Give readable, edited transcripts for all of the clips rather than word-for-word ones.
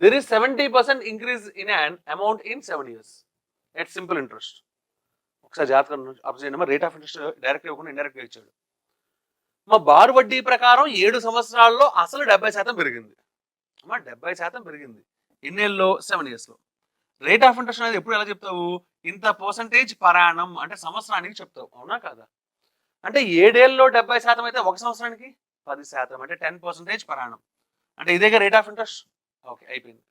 there is 70% increase in an amount in 7 years at simple interest. ఒకసారి జాగ్రత్తగా observe చేయండి. Rate of interest direct ఇవ్వకుండా indirect గా ఇచ్చాడు. మా బారు వడ్డీ ప్రకారం 7 సంవత్సరాల్లో అసలు 70% పెరిగింది. 70% పెరిగింది. ఎన్నేళ్ళలో? 7 years లో. రేట్ ఆఫ్ ఇంట్రెస్ట్ అనేది ఎప్పుడు ఎలా చెప్తావు? ఇంత పర్సంటేజ్ పరాణం అంటే సంవత్సరానికి చెప్తావు, అవునా కాదా? అంటే 7 ఏళ్ళలో 70% అయితే ఒక సంవత్సరానికి 10% అంటే 10% పరాణం. అంటే ఇదేగా రేట్ ఆఫ్ ఇంట్రెస్ట్. ఓకే, అయిపోయింది.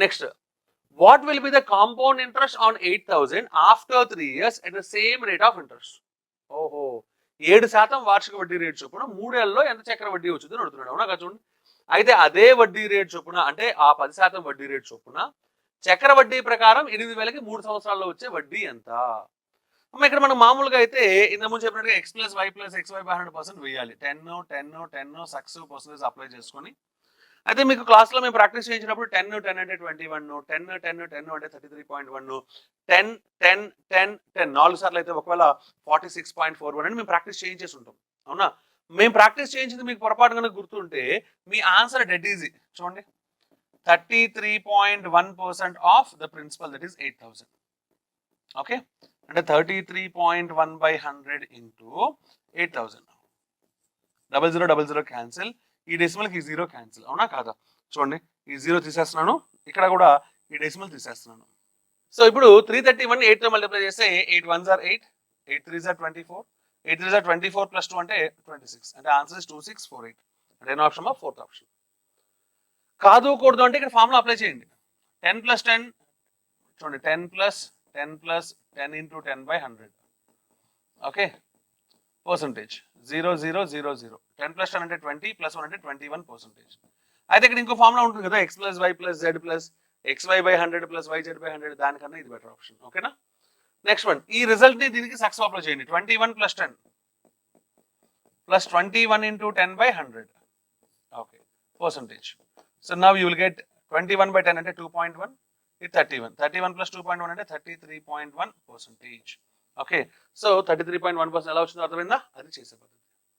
Next, what will be the compound interest on 8,000 after 3 years at the same rate of interest? ఓహో, 7% వార్షిక వడ్డీ రేటు చొప్పున 3 ఏళ్లలో ఎంత చక్ర వడ్డీ వచ్చిందని అడుగుతున్నాడు, అవునా కదా? చూడండి, అయితే అదే వడ్డీ రేటు చొప్పున అంటే ఆ 10% వడ్డీ రేటు చొప్పున చక్ర వడ్డీ ప్రకారం 8,000కి 3 సంవత్సరాల్లో వచ్చే వడ్డీ ఎంత? ఇక్కడ మనం మామూలుగా అయితే ఇంత ముందు చెప్పినట్టుగా x plus y plus x y by 100% వేయాలి. 10 10 10 సక్సెసివ్ పర్సెంటేజ్ అప్లై చేసుకొని. అయితే మీకు క్లాస్లో మేము ప్రాక్టీస్ చేయించినప్పుడు 10 10 అంటే 21, 10 10 10 అంటే 33.1, 10 10 10 10 4 సార్లు అయితే ఒకవేళ 46.41 అని మేము ప్రాక్టీస్ చేయించేసి ఉంటాం, అవునా? మేము ప్రాక్టీస్ చేయించింది మీకు పొరపాటు కనుక గుర్తుంటే మీ ఆన్సర్ డెడ్ ఈజీ. చూడండి, 33.1% of the principal, that is 8,000. Okay, అంటే 33.1 by 100 ఇంటూ 8,000. 0000 క్యాన్సిల్, ఈ డెసిమల్కి ఈ 0 క్యాన్సిల్, అవునా కాదా? చూడండి, ఈ 0 తీసేస్తున్నాను, ఇక్కడ కూడా ఈ డెసిమల్ తీసేస్తున్నాను. సో ఇప్పుడు 331 8తో మల్టిప్లై చేస్తే 8 1s are 8, 8 3s are 24, 8 3s are 24 plus 2 అంటే 26, అంటే ఆన్సర్ ఇస్ 2648. అంటే ఎన్నో ఆప్షన్? Fourth option. కాదు కూడదు అంటే ఇక్కడ ఫార్ములా అప్లై చేయండి. 10 plus 10 చూడండి, 10 plus 10 into 10 by 100. Okay, percentage 0000. 10 plus 10 అంటే 20 plus 1 అంటే 21%. అయితే ఇక్కడ ఇంకో ఫార్ములా ఉంటుంది కదా, x plus y plus z plus XY by 100 plus YZ by 100, దానికన్నా ఇది బెటర్ ఆప్షన్. ఓకేనా? నెక్స్ట్ వన్, ఈ రిజల్ట్ ని దీనికి సక్సెస్ అప్లై చేయండి. 21 plus 10 plus 21 into 10 by 100. Okay, percentage. So now you will get 21 by 10 అంటే 2.1, ఇది 31. 31 plus 2.1 అంటే 33.1%. ఓకే, సో 33.1% ఎలా వచ్చిందో అర్థమైందా? అది చేసే పద్ధతి.